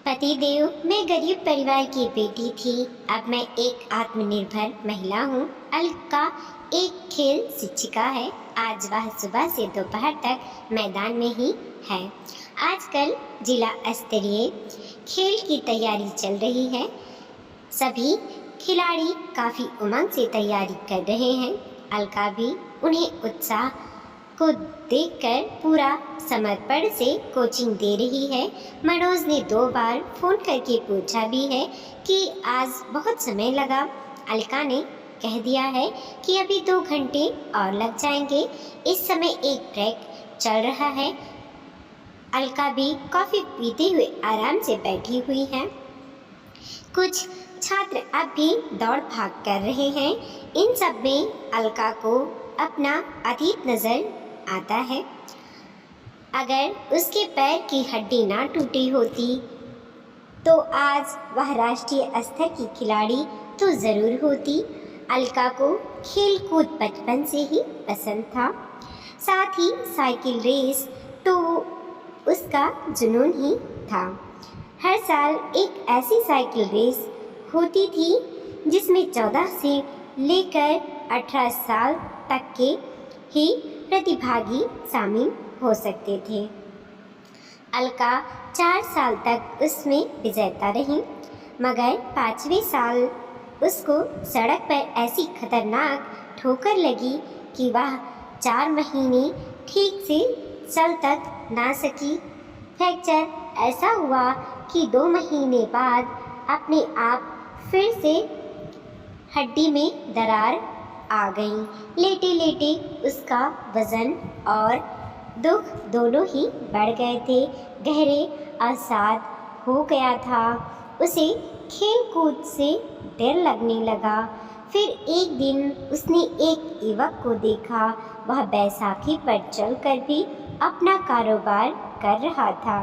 पतिदेव, मैं गरीब परिवार की बेटी थी। अब मैं एक आत्मनिर्भर महिला हूँ। अलका एक खेल शिक्षिका है। आज वह सुबह से दोपहर तक मैदान में ही है। आजकल जिला स्तरीय खेल की तैयारी चल रही है। सभी खिलाड़ी काफ़ी उमंग से तैयारी कर रहे हैं। अलका भी उन्हें उत्साह को देखकर पूरा समर्पण से कोचिंग दे रही है। मनोज ने 2 बार फ़ोन करके पूछा भी है कि आज बहुत समय लगा। अलका ने कह दिया है कि अभी 2 घंटे और लग जाएंगे। इस समय एक ट्रैक चल रहा है। अलका भी कॉफ़ी पीते हुए आराम से बैठी हुई है। कुछ छात्र अब भी दौड़ भाग कर रहे हैं। इन सब में अलका को अपना अतीत नज़र आता है। अगर उसके पैर की हड्डी ना टूटी होती तो आज वह राष्ट्रीय स्तर की खिलाड़ी तो ज़रूर होती। अलका को खेल कूद बचपन से ही पसंद था। साथ ही साइकिल रेस तो उसका जुनून ही था। हर साल एक ऐसी साइकिल रेस होती थी जिसमें 14 से लेकर 18 साल तक के ही प्रतिभागी शामिल हो सकते थे। अलका 4 साल तक उसमें विजेता रही, मगर 5वें साल उसको सड़क पर ऐसी खतरनाक ठोकर लगी कि वह 4 महीने ठीक से चल तक ना सकी। फ्रैक्चर ऐसा हुआ कि 2 महीने बाद अपने आप फिर से हड्डी में दरार आ गई। लेटे लेटे उसका वज़न और दुख दोनों ही बढ़ गए थे। गहरे अवसाद हो गया था। उसे खेल कूद से डर लगने लगा। फिर एक दिन उसने एक युवक को देखा। वह बैसाखी पर चलकर भी अपना कारोबार कर रहा था।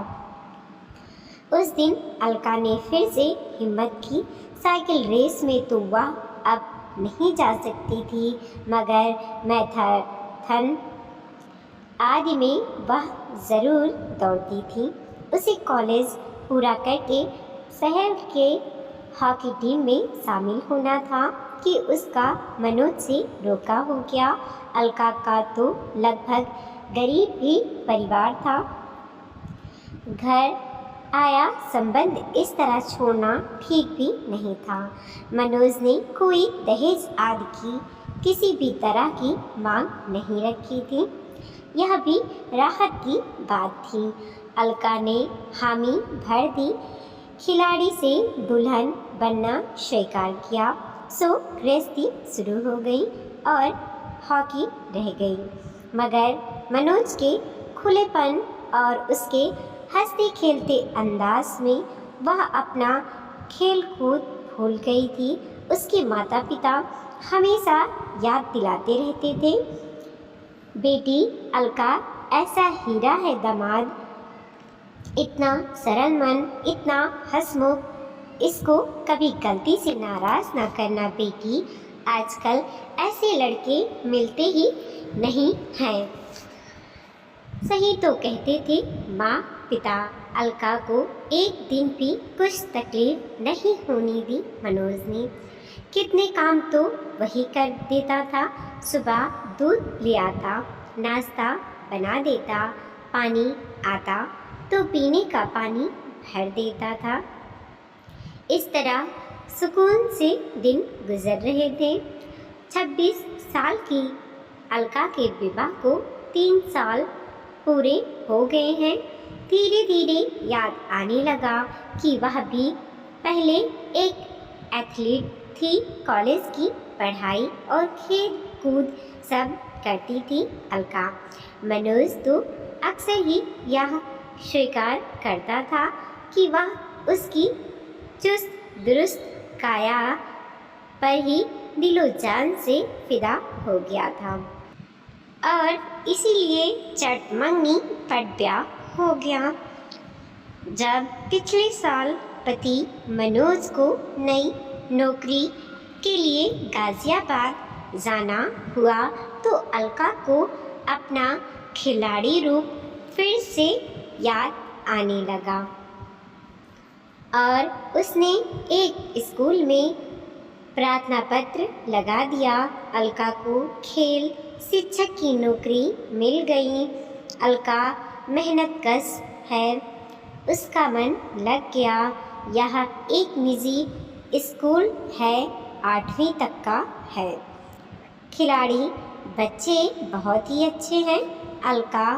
उस दिन अलका ने फिर से हिम्मत की। साइकिल रेस में तो वह अब नहीं जा सकती थी, मगर मैराथन आदि में वह ज़रूर दौड़ती थी। उसे कॉलेज पूरा करके शहर के हॉकी टीम में शामिल होना था कि उसका मनोज से रोका हो गया। अलका का तो लगभग गरीब ही परिवार था। घर आया संबंध इस तरह छोड़ना ठीक भी नहीं था। मनोज ने कोई दहेज आदि की किसी भी तरह की मांग नहीं रखी थी। यह भी राहत की बात थी। अलका ने हामी भर दी। खिलाड़ी से दुल्हन बनना स्वीकार किया। सो गृहस्थी शुरू हो गई और हॉकी रह गई। मगर मनोज के खुलेपन और उसके हंसते खेलते अंदाज में वह अपना खेल कूद भूल गई थी। उसके माता पिता हमेशा याद दिलाते रहते थे, बेटी अलका ऐसा हीरा है दामाद, इतना सरल मन, इतना हंसमुख, इसको कभी गलती से नाराज़ ना करना बेटी। आजकल ऐसे लड़के मिलते ही नहीं हैं। सही तो कहते थे माँ पिता। अलका को एक दिन भी कुछ तकलीफ नहीं होने दी मनोज ने। कितने काम तो वही कर देता था। सुबह दूध ले आता, नाश्ता बना देता, पानी आता तो पीने का पानी भर देता था। इस तरह सुकून से दिन गुजर रहे थे। 26 साल की अलका के विवाह को 3 साल पूरे हो गए हैं। धीरे धीरे याद आने लगा कि वह भी पहले एक एथलीट थी। कॉलेज की पढ़ाई और खेल कूद सब करती थी अलका। मनोज तो अक्सर ही यह स्वीकार करता था कि वह उसकी चुस्त दुरुस्त काया पर ही दिलो जान से फिदा हो गया था और इसीलिए चटमंगनी पर ब्याह हो गया। जब पिछले साल पति मनोज को नई नौकरी के लिए गाज़ियाबाद जाना हुआ तो अलका को अपना खिलाड़ी रूप फिर से याद आने लगा। और उसने एक स्कूल में प्रार्थना पत्र लगा दिया। अलका को खेल शिक्षक की नौकरी मिल गई। अलका मेहनतकश है, उसका मन लग गया। यह एक निजी स्कूल है, 8वीं तक का है। खिलाड़ी बच्चे बहुत ही अच्छे हैं। अलका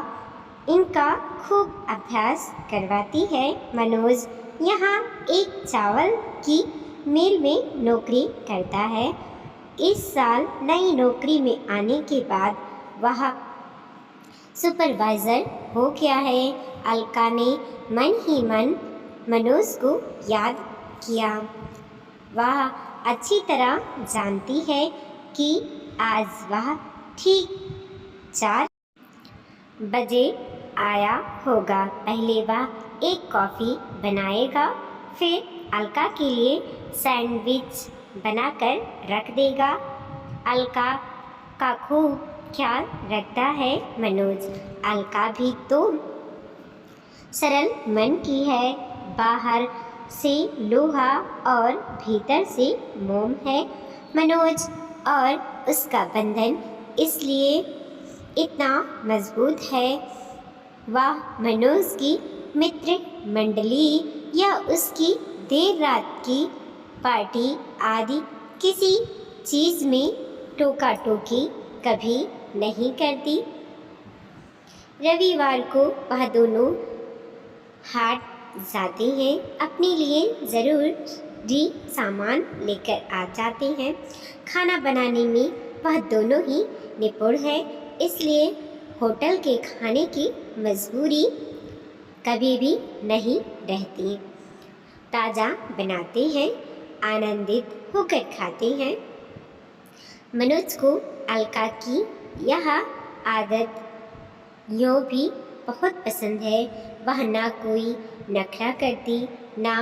इनका खूब अभ्यास करवाती है। मनोज यहाँ एक चावल की मिल में नौकरी करता है। इस साल नई नौकरी में आने के बाद वह सुपरवाइज़र हो गया है। अलका ने मन ही मन मनोज को याद किया। वह अच्छी तरह जानती है कि आज वह ठीक 4 बजे आया होगा। पहले वह एक कॉफ़ी बनाएगा, फिर अलका के लिए सैंडविच बनाकर रख देगा। अलका का खूब ख्याल रखता है मनोज। अलका भी तो सरल मन की है, बाहर से लोहा और भीतर से मोम है। मनोज और उसका बंधन इसलिए इतना मजबूत है। वह मनोज की मित्र मंडली या उसकी देर रात की पार्टी आदि किसी चीज़ में टोका टोकी कभी नहीं करती। रविवार को वह दोनों हाट जाते हैं, अपने लिए ज़रूरी सामान लेकर आ जाते हैं। खाना बनाने में वह दोनों ही निपुण है, इसलिए होटल के खाने की मजबूरी कभी भी नहीं रहती। ताज़ा बनाते हैं, आनंदित होकर खाते हैं। मनोज को अलका की यह आदत यूँ भी बहुत पसंद है। वह ना कोई नखरा करती, ना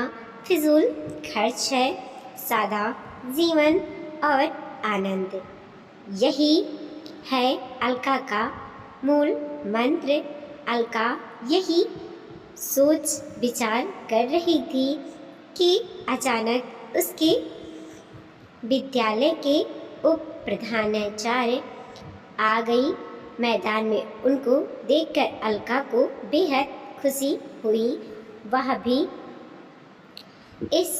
फिजूल खर्च है। सादा जीवन और आनंद, यही है अलका का मूल मंत्र। अलका यही सोच विचार कर रही थी कि अचानक उसके विद्यालय के उप प्रधानाचार्य आ गई। मैदान में उनको देखकर अलका को बेहद खुशी हुई। वह भी इस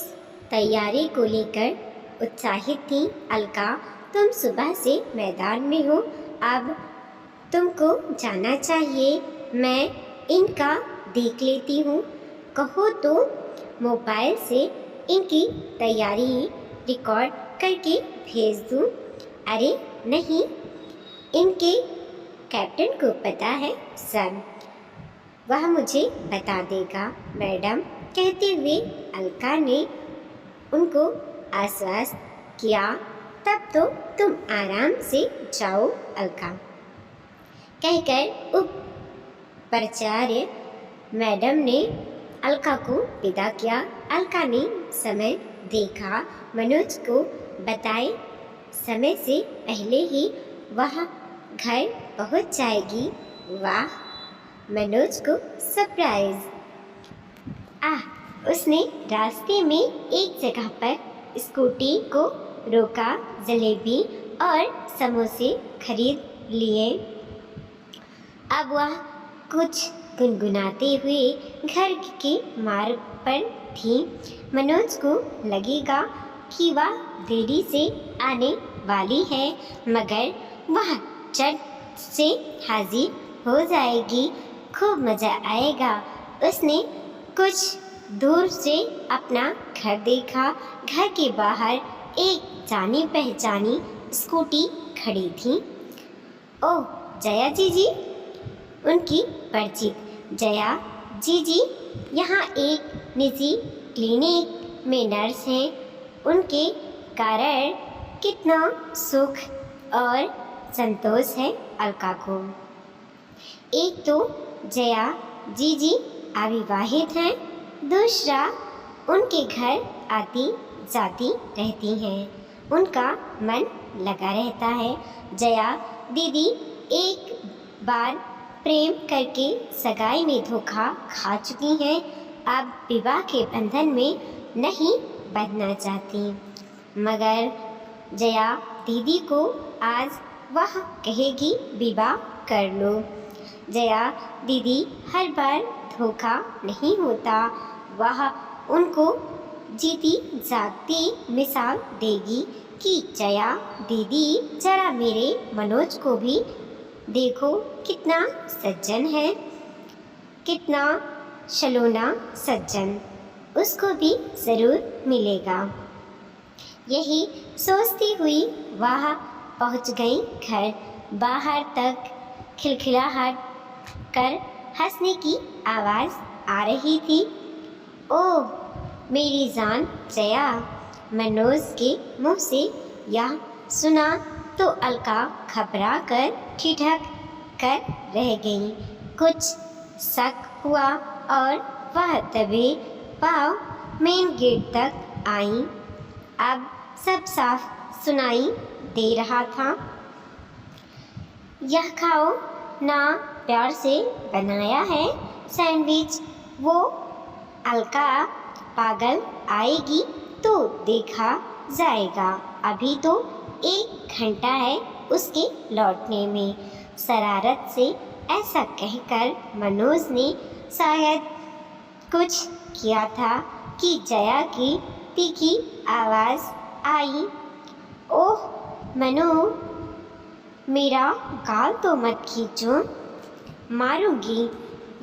तैयारी को लेकर उत्साहित थी। अलका, तुम सुबह से मैदान में हो, अब तुमको जाना चाहिए। मैं इनका देख लेती हूँ। कहो तो मोबाइल से इनकी तैयारी रिकॉर्ड करके भेज दूँ। अरे नहीं, इनके कैप्टन को पता है सर, वह मुझे बता देगा मैडम, कहते हुए अलका ने उनको आश्वस्त किया। तब तो तुम आराम से जाओ अलका, कहकर उप प्राचार्य मैडम ने अलका को विदा किया। अलका ने समय देखा, मनोज को बताए समय से पहले ही वह घर पहुंच जाएगी। वाह, मनोज को सरप्राइज। उसने रास्ते में एक जगह पर स्कूटी को रोका, जलेबी और समोसे खरीद लिए। अब वह कुछ गुनगुनाते हुए घर के मार्ग पर थी। मनोज को लगेगा कि वह देरी से आने वाली है, मगर वह झट से हाजिर हो जाएगी। खूब मज़ा आएगा। उसने कुछ दूर से अपना घर देखा। घर के बाहर एक जानी पहचानी स्कूटी खड़ी थी। ओह, जया जीजी, उनकी परिचित जया जीजी यहाँ एक निजी क्लिनिक में नर्स हैं। उनके कारण कितना सुख और संतोष है अलका को। एक तो जया जीजी अविवाहित हैं, दूसरा उनके घर आती जाती रहती हैं। उनका मन लगा रहता है। जया दीदी एक बार प्रेम करके सगाई में धोखा खा चुकी हैं। अब विवाह के बंधन में नहीं बंधना चाहती। मगर जया दीदी को आज वह कहेगी विवाह कर लो। जया दीदी हर बार धोखा नहीं होता, वह उनको जीती जागती मिसाल देगी कि जया दीदी जरा मेरे मनोज को भी देखो, कितना सज्जन है, कितना सलोना सज्जन, उसको भी ज़रूर मिलेगा। यही सोचती हुई वह पहुंच गई घर। बाहर तक खिलखिलाहट कर हंसने की आवाज़ आ रही थी। ओह मेरी जान जया! मनोज के मुंह से यह सुना तो अलका घबरा कर ठिठक कर रह गई। कुछ शक हुआ और वह दबे पाँव मेन गेट तक आई। अब सब साफ सुनाई दे रहा था। यह खाओ ना, प्यार से बनाया है सैंडविच। वो अलका पागल आएगी तो देखा जाएगा, अभी तो 1 घंटा है उसके लौटने में। शरारत से ऐसा कहकर मनोज ने शायद कुछ किया था कि जया की तीखी आवाज़ आई। ओह मनु, मेरा गाल तो मत खींचो, मारूंगी।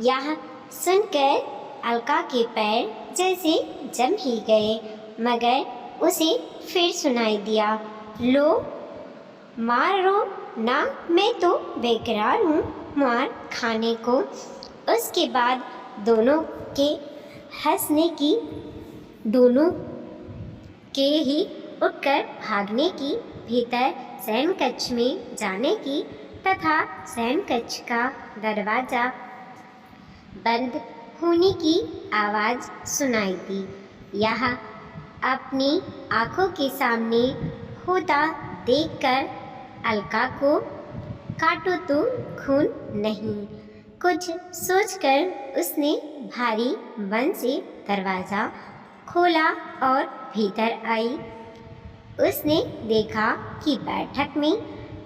यह सुनकर अलका के पैर जैसे जम ही गए, मगर उसे फिर सुनाई दिया, लो मारो ना, मैं तो बेकरार हूँ मार खाने को। उसके बाद दोनों के हंसने की, दोनों के ही उठकर भागने की, भीतर शयन कक्ष में जाने की तथा शयन कक्ष का दरवाज़ा बंद होने की आवाज़ सुनाई दी। यह अपनी आँखों के सामने होता देखकर अलका को काटो तो खून नहीं, कुछ सोचकर उसने भारी मन से दरवाज़ा खोला और भीतर आई। उसने देखा कि बैठक में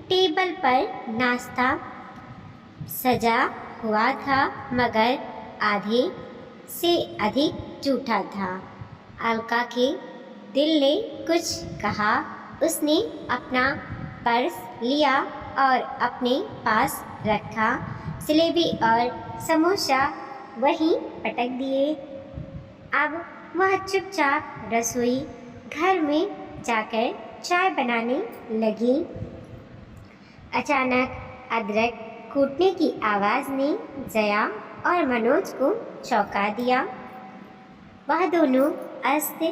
टेबल पर नाश्ता सजा हुआ था, मगर आधे से अधिक जूठा था। अलका के दिल ने कुछ कहा। उसने अपना पर्स लिया और अपने पास रखा। जलेबी और समोसा वहीं पटक दिए। अब वह चुपचाप रसोई घर में जाकर चाय बनाने लगी। अचानक अदरक कूटने की आवाज़ ने जया और मनोज को चौंका दिया। वह दोनों अस्त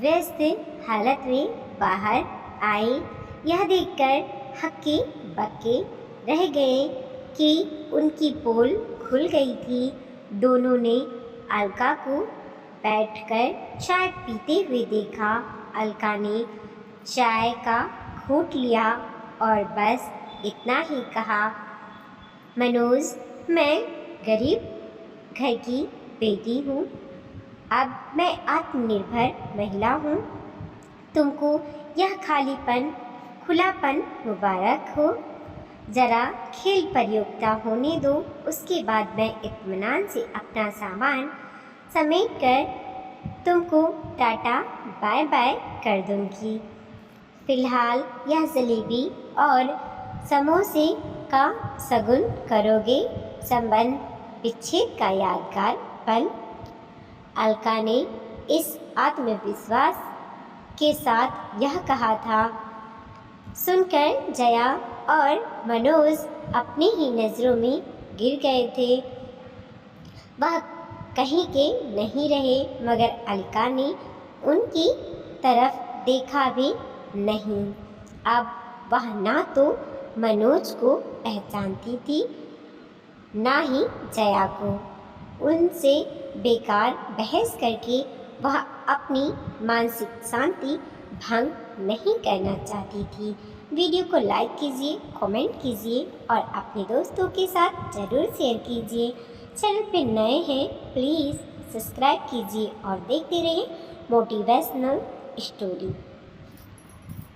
व्यस्त हालत में बाहर आए। यह देखकर हक्के बक्के रह गए कि उनकी पोल खुल गई थी। दोनों ने अलका को बैठकर चाय पीते हुए देखा। अलका ने चाय का घूंट लिया और बस इतना ही कहा, मनोज, मैं गरीब घर की बेटी हूँ, अब मैं आत्मनिर्भर महिला हूँ। तुमको यह खालीपन खुलापन मुबारक हो। ज़रा खेल प्रतियोगिता होने दो, उसके बाद मैं इत्मीनान से अपना सामान समेट कर तुमको टाटा बाय बाय कर दूँगी। फ़िलहाल यह जलेबी और समोसे का शगुन करोगे, संबंध विच्छेद का यादगार पल। अलका ने इस आत्मविश्वास के साथ यह कहा था। सुनकर जया और मनोज अपनी ही नज़रों में गिर गए थे। वह कहीं के नहीं रहे, मगर अलका ने उनकी तरफ देखा भी नहीं। अब वह ना तो मनोज को पहचानती थी, ना ही जया को। उनसे बेकार बहस करके वह अपनी मानसिक शांति भंग नहीं करना चाहती थी। वीडियो को लाइक कीजिए, कमेंट कीजिए और अपने दोस्तों के साथ ज़रूर शेयर कीजिए। चैनल पर नए हैं प्लीज़ सब्सक्राइब कीजिए और देखते रहिए मोटिवेशनल स्टोरी।